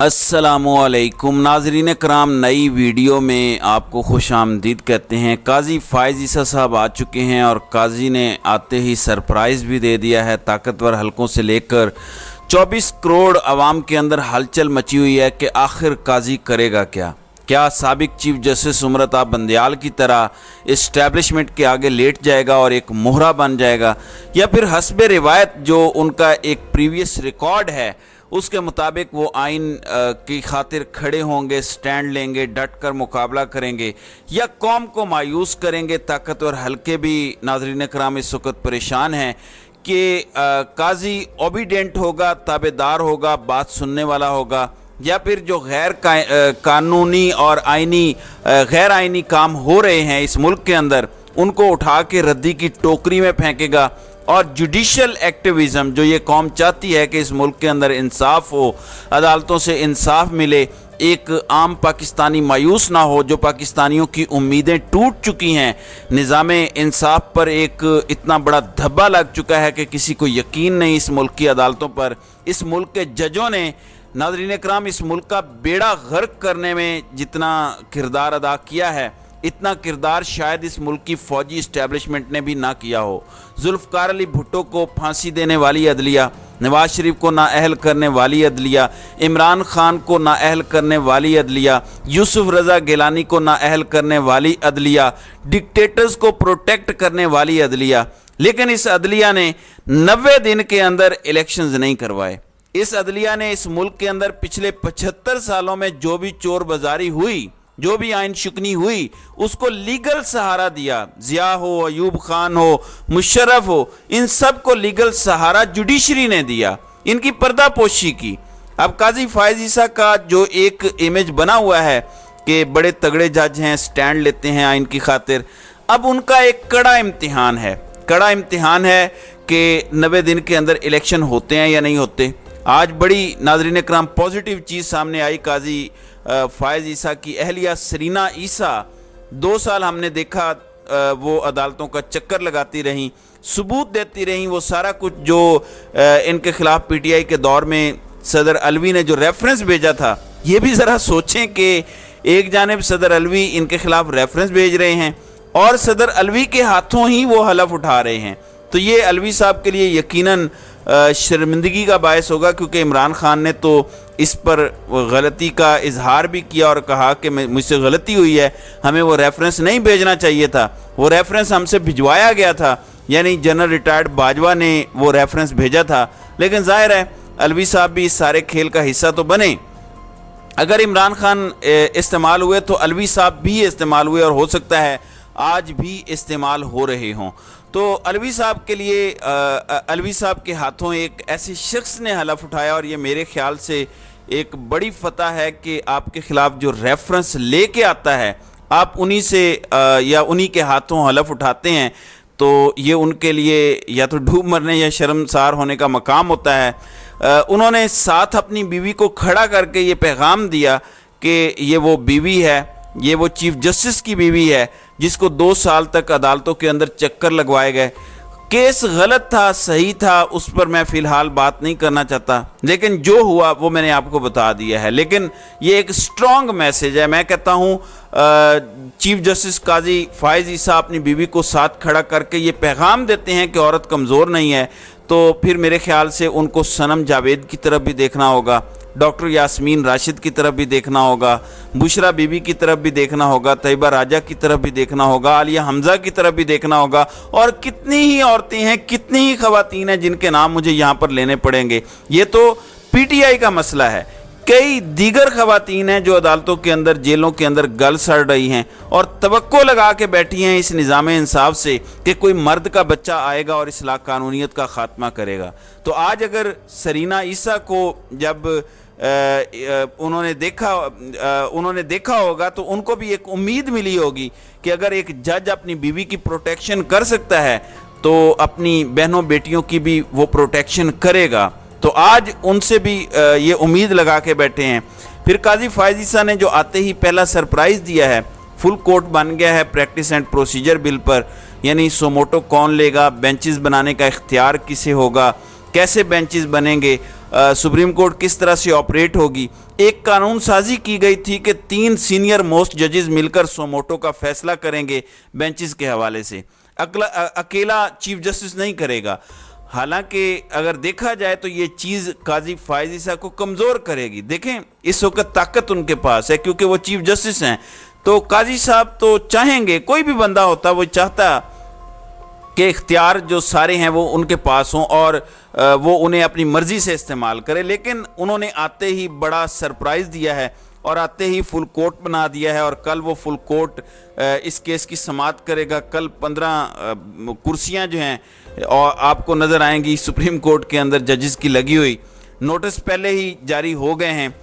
अस्सलामुअलैकुम नाजरीन कराम, नई वीडियो में आपको खुश आमदीद कहते हैं। काजी फ़ाइज़ ईसा साहब आ चुके हैं और काजी ने आते ही सरप्राइज़ भी दे दिया है। ताकतवर हलकों से लेकर 24 करोड़ आवाम के अंदर हलचल मची हुई है कि आखिर काजी करेगा क्या साबिक चीफ जस्टिस उमरता बंदयाल की तरह इस्टेब्लिशमेंट के आगे लेट जाएगा और एक मोहरा बन जाएगा, या फिर हस्बे रिवायत जो उनका एक प्रीवियस रिकॉर्ड है उसके मुताबिक वो आइन की खातिर खड़े होंगे, स्टैंड लेंगे, डट कर मुकाबला करेंगे, या कौम को मायूस करेंगे। ताकतवर हल्के भी नाज़रीन कराम इस वक्त परेशान हैं कि काजी ओबीडेंट होगा, ताबेदार होगा, बात सुनने वाला होगा, या फिर जो गैर कानूनी और गैर आइनी काम हो रहे हैं इस मुल्क के अंदर उनको उठा के रद्दी की टोकरी में फेंकेगा। और जुडिशल एक्टिविज़म जो ये कौम चाहती है कि इस मुल्क के अंदर इंसाफ हो, अदालतों से इंसाफ मिले, एक आम पाकिस्तानी मायूस ना हो, जो पाकिस्तानियों की उम्मीदें टूट चुकी हैं, निज़ामे इंसाफ पर एक इतना बड़ा धब्बा लग चुका है कि किसी को यकीन नहीं इस मुल्क की अदालतों पर। इस मुल्क के जजों ने नाज़रीन कराम इस मुल्क का बेड़ा गर्क करने में जितना किरदार अदा किया है, इतना किरदार शायद इस मुल्क की फ़ौजी इस्टेब्लिशमेंट ने भी ना किया हो। जुल्फ़िकार अली भुट्टो को फांसी देने वाली अदलिया, नवाज शरीफ को नाअहल करने वाली अदलिया, इमरान खान को नाअहल करने वाली अदलिया, यूसुफ रज़ा गिलानी को नाअहल करने वाली अदलिया, डिक्टेटर्स को प्रोटेक्ट करने वाली अदलिया। लेकिन इस अदलिया ने 90 दिन के अंदर इलेक्शंस नहीं करवाए। इस अदलिया ने इस मुल्क के अंदर पिछले 75 सालों में जो भी चोर बाजारी हुई, जो भी आइन शुकनी हुई, उसको लीगल सहारा दिया। जिया हो, अयूब खान हो, मुशर्रफ हो, इन सब को लीगल सहारा जुडिशरी ने दिया, इनकी पर्दापोशी की। अब काजी फ़ाइज़ ईसा का जो एक इमेज बना हुआ है कि बड़े तगड़े जज हैं, स्टैंड लेते हैं आइन की खातिर, अब उनका एक कड़ा इम्तिहान है कि 90 दिन के अंदर इलेक्शन होते हैं या नहीं होते। आज बड़ी नाज़रीन कराम पॉजिटिव चीज़ सामने आई। काजी फ़ाइज़ ईसा की अहलिया सरीना ईसा 2 साल हमने देखा वो अदालतों का चक्कर लगाती रहीं, सबूत देती रहीं, वो सारा कुछ जो इनके ख़िलाफ़ पीटीआई के दौर में सदर अलवी ने जो रेफरेंस भेजा था, ये भी ज़रा सोचें कि एक जानिब सदर अलवी इनके ख़िलाफ़ रेफरेंस भेज रहे हैं और सदर अलवी के हाथों ही वो हलफ उठा रहे हैं। तो ये अलवी साहब के लिए यकीनन शर्मिंदगी का बायस होगा, क्योंकि इमरान खान ने तो इस पर गलती का इजहार भी किया और कहा कि मुझसे गलती हुई है, हमें वो रेफरेंस नहीं भेजना चाहिए था, वो रेफरेंस हमसे भिजवाया गया था, यानी जनरल रिटायर्ड बाजवा ने वो रेफरेंस भेजा था। लेकिन जाहिर है अलवी साहब भी इस सारे खेल का हिस्सा तो बने। अगर इमरान खान इस्तेमाल हुए तो अलवी साहब भी इस्तेमाल हुए और हो सकता है आज भी इस्तेमाल हो रहे हों। तो अलवी साहब के लिए अलवी साहब के हाथों एक ऐसे शख्स ने हलफ उठाया, और ये मेरे ख्याल से एक बड़ी फतह है कि आपके ख़िलाफ़ जो रेफरेंस लेके आता है आप उन्हीं से या उन्हीं के हाथों हलफ उठाते हैं, तो ये उनके लिए या तो डूब मरने या शर्मसार होने का मकाम होता है। उन्होंने साथ अपनी बीवी को खड़ा करके ये पैगाम दिया कि ये वो बीवी है, ये वो चीफ जस्टिस की बीवी है जिसको 2 साल तक अदालतों के अंदर चक्कर लगवाए गए। केस गलत था, सही था, उस पर मैं फ़िलहाल बात नहीं करना चाहता, लेकिन जो हुआ वो मैंने आपको बता दिया है। लेकिन ये एक स्ट्रॉन्ग मैसेज है। मैं कहता हूँ चीफ जस्टिस काजी फ़ाइज़ ईसा अपनी बीवी को साथ खड़ा करके ये पैगाम देते हैं कि औरत कमज़ोर नहीं है, तो फिर मेरे ख्याल से उनको सनम जावेद की तरफ भी देखना होगा, डॉक्टर यास्मीन राशिद की तरफ भी देखना होगा, बुशरा बीबी की तरफ भी देखना होगा, तैयबा राजा की तरफ भी देखना होगा, आलिया हमज़ा की तरफ भी देखना होगा, और कितनी ही औरतें हैं, कितनी ही ख़वातीन हैं जिनके नाम मुझे यहाँ पर लेने पड़ेंगे। ये तो पीटीआई का मसला है, कई दीगर ख़वातीन हैं जो अदालतों के अंदर, जेलों के अंदर गल सड़ रही हैं और तवक्को लगा के बैठी हैं इस निज़ाम इंसाफ से कि कोई मर्द का बच्चा आएगा और इस्लाह कानूनियत का ख़ात्मा करेगा। तो आज अगर सरीना ईसा को जब उन्होंने देखा होगा तो उनको भी एक उम्मीद मिली होगी कि अगर एक जज अपनी बीवी की प्रोटेक्शन कर सकता है तो अपनी बहनों बेटियों की भी वो प्रोटेक्शन करेगा। तो आज उनसे भी ये उम्मीद लगा के बैठे हैं। फिर काजी फ़ाइज़ ईसा ने जो आते ही पहला सरप्राइज़ दिया है, फुल कोर्ट बन गया है प्रैक्टिस एंड प्रोसीजर बिल पर, यानी सोमोटो कौन लेगा, बेंचेस बनाने का इख्तियार किसे होगा, कैसे बेंचेस बनेंगे, सुप्रीम कोर्ट किस तरह से ऑपरेट होगी। एक कानून साजी की गई थी कि 3 सीनियर मोस्ट जजेस मिलकर सोमोटो का फैसला करेंगे बेंचेस के हवाले से, अकेला चीफ जस्टिस नहीं करेगा। हालांकि अगर देखा जाए तो ये चीज़ काजी फायज़ ईसा को कमज़ोर करेगी। देखें इस वक्त ताकत उनके पास है क्योंकि वो चीफ जस्टिस हैं, तो काजी साहब तो चाहेंगे, कोई भी बंदा होता वो चाहता कि इख्तियार जो सारे हैं वो उनके पास हों और वो उन्हें अपनी मर्ज़ी से इस्तेमाल करे। लेकिन उन्होंने आते ही बड़ा सरप्राइज़ दिया है और आते ही फुल कोर्ट बना दिया है, और कल वो फुल कोर्ट इस केस की समाअत करेगा। कल 15 कुर्सियां जो हैं और आपको नज़र आएंगी सुप्रीम कोर्ट के अंदर जजेस की लगी हुई। नोटिस पहले ही जारी हो गए हैं।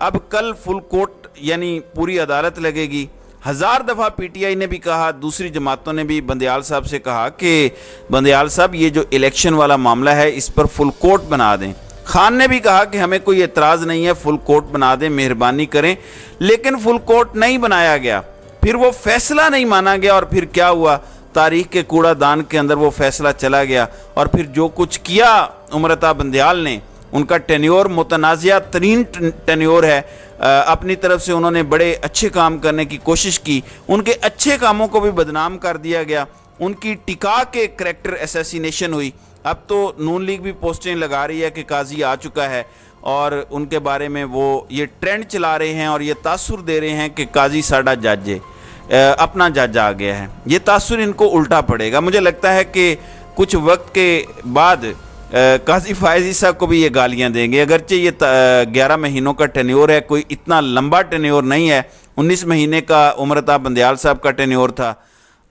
अब कल फुल कोर्ट यानी पूरी अदालत लगेगी। 1000 दफ़ा पीटीआई ने भी कहा, दूसरी जमातों ने भी बंदयाल साहब से कहा कि बंदयाल साहब ये जो इलेक्शन वाला मामला है इस पर फुल कोर्ट बना दें। खान ने भी कहा कि हमें कोई एतराज़ नहीं है, फुल कोर्ट बना दें, मेहरबानी करें। लेकिन फुल कोर्ट नहीं बनाया गया, फिर वो फैसला नहीं माना गया, और फिर क्या हुआ, तारीख के कूड़ादान के अंदर वो फैसला चला गया। और फिर जो कुछ किया उमरता बंदयाल ने, उनका टेन्योर मुतनाज़िया तरीन टेन्योर है। अपनी तरफ से उन्होंने बड़े अच्छे काम करने की कोशिश की, उनके अच्छे कामों को भी बदनाम कर दिया गया, उनकी टिका के करैक्टर असैसिनेशन हुई। अब तो नून लीग भी पोस्टें लगा रही है कि काजी आ चुका है, और उनके बारे में वो ये ट्रेंड चला रहे हैं और ये तासुर दे रहे हैं कि काजी साडा जज है, अपना जज आ गया है। ये तासुर इनको उल्टा पड़ेगा। मुझे लगता है कि कुछ वक्त के बाद काजी फायज़ ईसा को भी ये गालियां देंगे। अगरचे ये 11 महीनों का टेन्योर है, कोई इतना लंबा टेन्योर नहीं है। 19 महीने का उमरता बंदयाल साहब का टेन्योर था।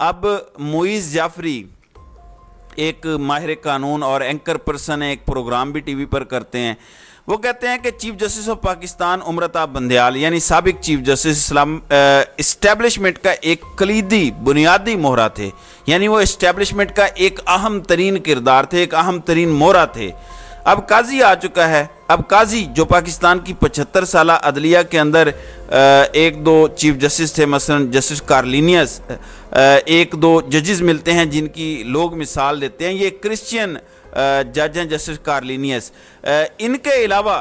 अब मुइज़ जाफरी एक माहिर कानून और एंकर पर्सन है, एक प्रोग्राम भी टीवी पर करते हैं। वो कहते हैं कि chief justice of Pakistan उमरता Bandial यानी साबिक चीफ जस्टिस इस्लाम इस्टेब्लिशमेंट का एक कलीदी बुनियादी मोहरा थे, यानी वो इस्टेब्लिशमेंट का एक अहम तरीन किरदार थे, एक अहम तरीन मोहरा थे। अब काजी आ चुका है। अब काजी जो पाकिस्तान की 75 साला अदलिया के अंदर एक दो चीफ जस्टिस थे, मसलन जस्टिस कार्लिनियस, एक दो जजेस मिलते हैं जिनकी लोग मिसाल देते हैं, ये क्रिश्चियन जज हैं जस्टिस कार्लिनियस। इनके अलावा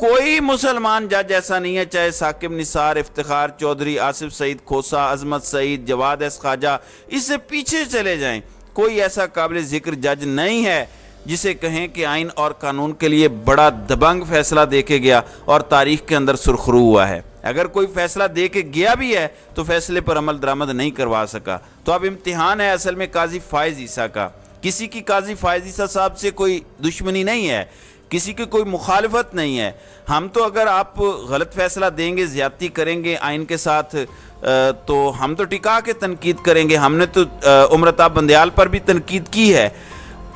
कोई मुसलमान जज ऐसा नहीं है, चाहे साकिब निसार, इफ्तिखार चौधरी, आसिफ सईद खोसा, अजमत सईद, जवाद एस ख्वाजा, इससे पीछे चले जाएं, कोई ऐसा काबिल जिक्र जज नहीं है जिसे कहें कि आइन और कानून के लिए बड़ा दबंग फैसला दे के गया और तारीख के अंदर सुरखरू हुआ है। अगर कोई फैसला दे के गया भी है तो फैसले पर अमल दरामद नहीं करवा सका। तो अब इम्तिहान है असल में काजी फायज़ ईसा का। किसी की काजी फायज़ ईसा साहब से कोई दुश्मनी नहीं है, किसी की कोई मुखालफत नहीं है। हम तो अगर आप गलत फैसला देंगे, ज़्यादती करेंगे आइन के साथ, तो हम तो टिका के तनकीद करेंगे। हमने तो उमरता बंदयाल पर भी तनकीद की है।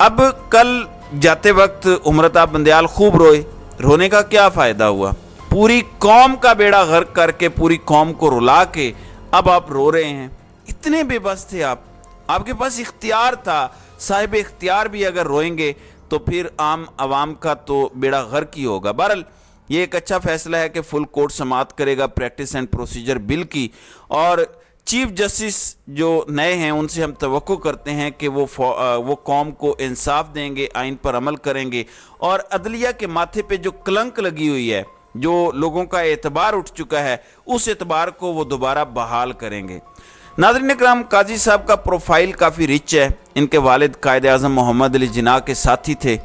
अब कल जाते वक्त उमरता बंदयाल खूब रोए। रोने का क्या फ़ायदा हुआ? पूरी कौम का बेड़ा गर्क करके, पूरी कौम को रुला के अब आप रो रहे हैं। इतने बेबस थे आप, आपके पास इख्तियार था। साहिब इख्तियार भी अगर रोएंगे तो फिर आम आवाम का तो बेड़ा गर्क ही होगा। बहरहाल ये एक अच्छा फैसला है कि फुल कोर्ट समाअत करेगा प्रैक्टिस एंड प्रोसीजर बिल की, और चीफ जस्टिस जो नए हैं उनसे हम तवक्को करते हैं कि वो कौम को इंसाफ देंगे, आइन पर अमल करेंगे, और अदलिया के माथे पे जो कलंक लगी हुई है, जो लोगों का एतबार उठ चुका है, उस एतबार को वो दोबारा बहाल करेंगे। नाज़रीन इकराम, काजी साहब का प्रोफाइल काफ़ी रिच है। इनके वालिद कायद आज़म मोहम्मद अली जिन्ना के साथी थे।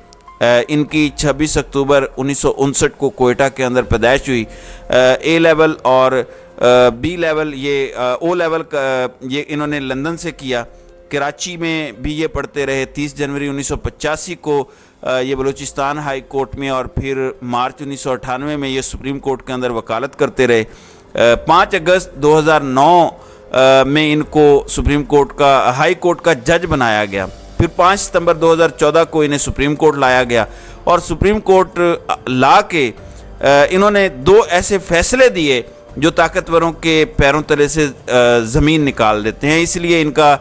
इनकी 26 अक्टूबर 1959 को कोयटा के अंदर पैदाइश हुई। ए लेवल और बी लेवल, ये ओ लेवल का ये इन्होंने लंदन से किया। कराची में भी ये पढ़ते रहे। 30 जनवरी 1985 को ये बलूचिस्तान हाई कोर्ट में, और फिर मार्च 1998 में ये सुप्रीम कोर्ट के अंदर वकालत करते रहे। 5 अगस्त 2009 में इनको सुप्रीम कोर्ट का हाई कोर्ट का जज बनाया गया। फिर 5 सितंबर 2014 को इन्हें सुप्रीम कोर्ट लाया गया, और सुप्रीम कोर्ट ला के इन्होंने 2 ऐसे फैसले दिए जो ताकतवरों के पैरों तले से ज़मीन निकाल देते हैं। इसलिए इनका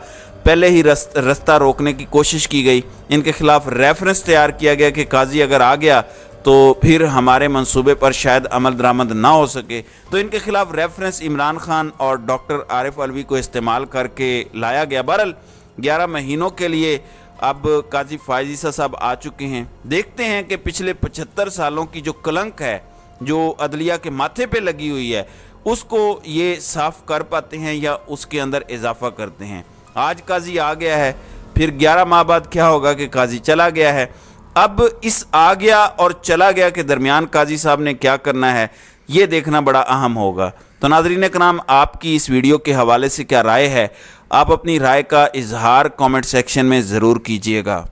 पहले ही रास्ता रोकने की कोशिश की गई। इनके खिलाफ रेफरेंस तैयार किया गया कि काजी अगर आ गया तो फिर हमारे मंसूबे पर शायद अमल दरामद ना हो सके। तो इनके खिलाफ रेफरेंस इमरान खान और डॉक्टर आरिफ अलवी को इस्तेमाल करके लाया गया। बहरहाल 11 महीनों के लिए अब काजी फायज ईसा साहब आ चुके हैं। देखते हैं कि पिछले 75 सालों की जो कलंक है, जो अदलिया के माथे पे लगी हुई है, उसको ये साफ कर पाते हैं या उसके अंदर इजाफा करते हैं। आज काजी आ गया है, फिर 11 माह बाद क्या होगा कि काजी चला गया है। अब इस आ गया और चला गया के दरमियान काजी साहब ने क्या करना है, ये देखना बड़ा अहम होगा। तो नाज़रीन कराम, आपकी इस वीडियो के हवाले से क्या राय है? आप अपनी राय का इजहार कमेंट सेक्शन में ज़रूर कीजिएगा।